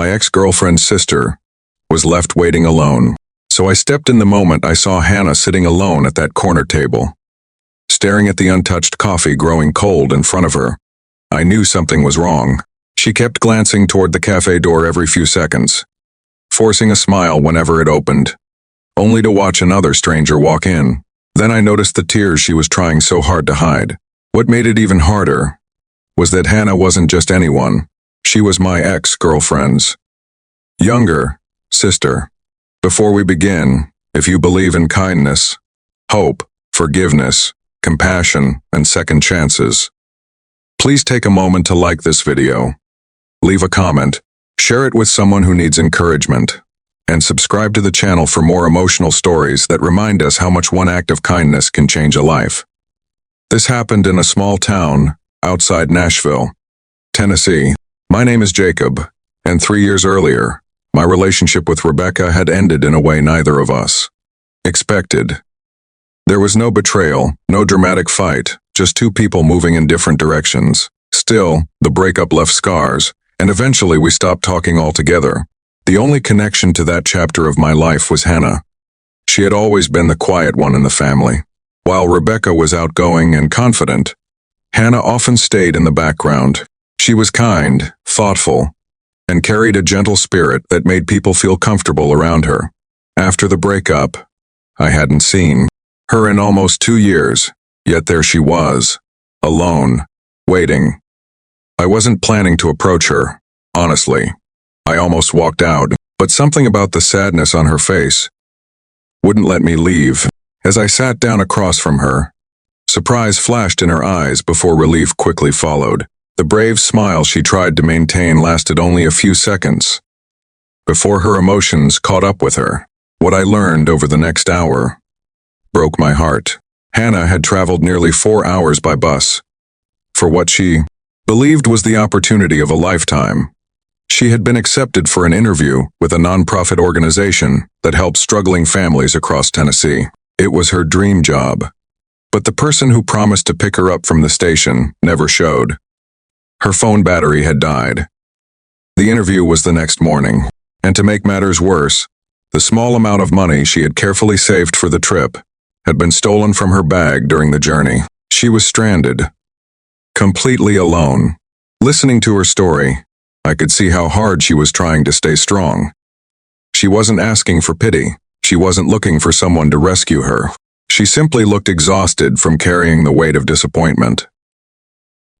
My ex-girlfriend's sister, was left waiting alone. So I stepped in the moment I saw Hannah sitting alone at that corner table, staring at the untouched coffee growing cold in front of her. I knew something was wrong. She kept glancing toward the cafe door every few seconds, forcing a smile whenever it opened, only to watch another stranger walk in. Then I noticed the tears she was trying so hard to hide. What made it even harder was that Hannah wasn't just anyone. She was my ex-girlfriend's younger sister. Before we begin, if you believe in kindness, hope, forgiveness, compassion, and second chances, please take a moment to like this video, leave a comment, share it with someone who needs encouragement, and subscribe to the channel for more emotional stories that remind us how much one act of kindness can change a life. This happened in a small town outside Nashville, Tennessee. My name is Jacob, and 3 years earlier, my relationship with Rebecca had ended in a way neither of us expected. There was no betrayal, no dramatic fight, just two people moving in different directions. Still, the breakup left scars, and eventually we stopped talking altogether. The only connection to that chapter of my life was Hannah. She had always been the quiet one in the family. While Rebecca was outgoing and confident, Hannah often stayed in the background. She was kind, thoughtful, and carried a gentle spirit that made people feel comfortable around her. After the breakup, I hadn't seen her in almost 2 years, yet there she was, alone, waiting. I wasn't planning to approach her, honestly. I almost walked out, but something about the sadness on her face wouldn't let me leave. As I sat down across from her, surprise flashed in her eyes before relief quickly followed. The brave smile she tried to maintain lasted only a few seconds before her emotions caught up with her. What I learned over the next hour broke my heart. Hannah had traveled nearly 4 hours by bus for what she believed was the opportunity of a lifetime. She had been accepted for an interview with a nonprofit organization that helps struggling families across Tennessee. It was her dream job, but the person who promised to pick her up from the station never showed. Her phone battery had died. The interview was the next morning, and to make matters worse, the small amount of money she had carefully saved for the trip had been stolen from her bag during the journey. She was stranded, completely alone. Listening to her story, I could see how hard she was trying to stay strong. She wasn't asking for pity. She wasn't looking for someone to rescue her. She simply looked exhausted from carrying the weight of disappointment.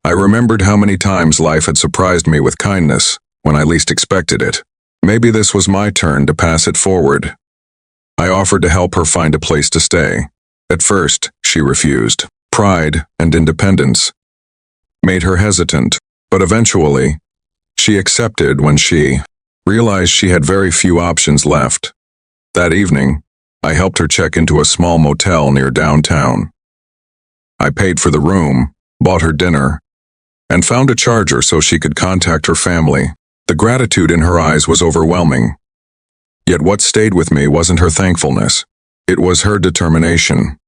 I remembered how many times life had surprised me with kindness when I least expected it. Maybe this was my turn to pass it forward. I offered to help her find a place to stay. At first, she refused. Pride and independence made her hesitant, but eventually, she accepted when she realized she had very few options left. That evening, I helped her check into a small motel near downtown. I paid for the room, bought her dinner, and found a charger so she could contact her family. The gratitude in her eyes was overwhelming. Yet what stayed with me wasn't her thankfulness. It was her determination.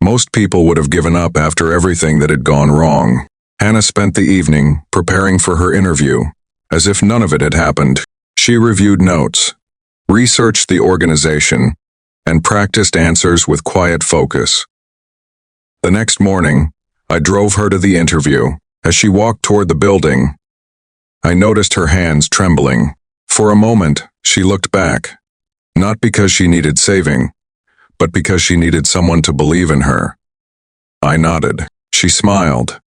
Most people would have given up after everything that had gone wrong. Hannah spent the evening preparing for her interview, as if none of it had happened. She reviewed notes, researched the organization, and practiced answers with quiet focus. The next morning, I drove her to the interview. As she walked toward the building, I noticed her hands trembling. For a moment, she looked back, not because she needed saving, but because she needed someone to believe in her. I nodded. She smiled,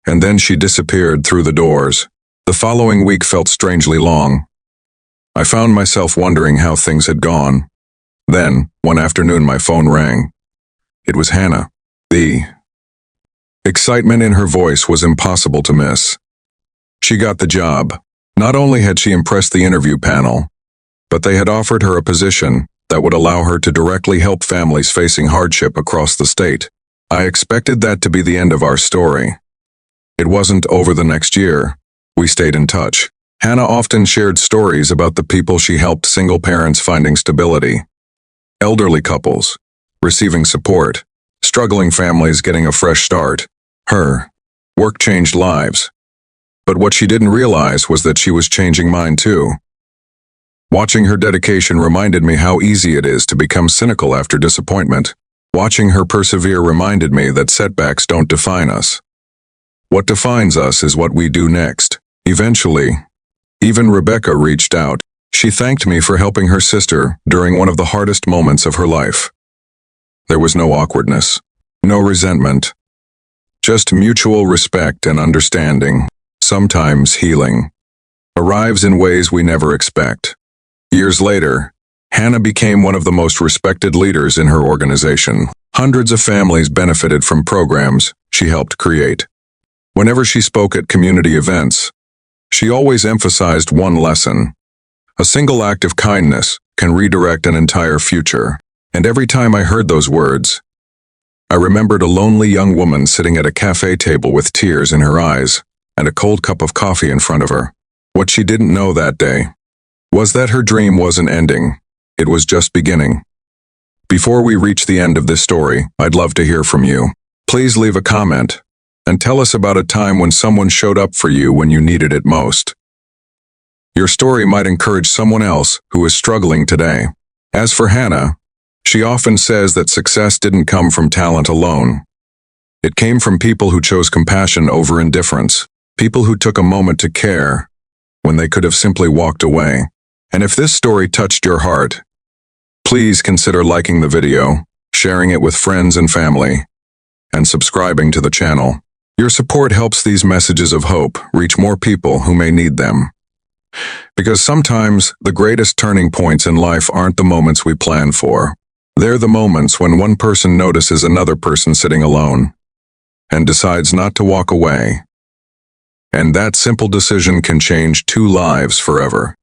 and then she disappeared through the doors. The following week felt strangely long. I found myself wondering how things had gone. Then, one afternoon, my phone rang. It was Hannah. The excitement in her voice was impossible to miss. She got the job. Not only had she impressed the interview panel, but they had offered her a position that would allow her to directly help families facing hardship across the state. I expected that to be the end of our story. It wasn't. Over the next year, we stayed in touch. Hannah often shared stories about the people she helped: single parents finding stability, elderly couples receiving support, struggling families getting a fresh start. Her work changed lives. But what she didn't realize was that she was changing mine too. Watching her dedication reminded me how easy it is to become cynical after disappointment. Watching her persevere reminded me that setbacks don't define us. What defines us is what we do next. Eventually, even Rebecca reached out. She thanked me for helping her sister during one of the hardest moments of her life. There was no awkwardness, no resentment, just mutual respect and understanding. Sometimes healing arrives in ways we never expect. Years later, Hannah became one of the most respected leaders in her organization. Hundreds of families benefited from programs she helped create. Whenever she spoke at community events, she always emphasized one lesson. A single act of kindness can redirect an entire future. And every time I heard those words, I remembered a lonely young woman sitting at a cafe table with tears in her eyes and a cold cup of coffee in front of her. What she didn't know that day was that her dream wasn't ending. It was just beginning. Before we reach the end of this story, I'd love to hear from you. Please leave a comment and tell us about a time when someone showed up for you when you needed it most. Your story might encourage someone else who is struggling today. As for Hannah, she often says that success didn't come from talent alone. It came from people who chose compassion over indifference, people who took a moment to care when they could have simply walked away. And if this story touched your heart, please consider liking the video, sharing it with friends and family, and subscribing to the channel. Your support helps these messages of hope reach more people who may need them. Because sometimes the greatest turning points in life aren't the moments we plan for. They're the moments when one person notices another person sitting alone and decides not to walk away. And that simple decision can change two lives forever.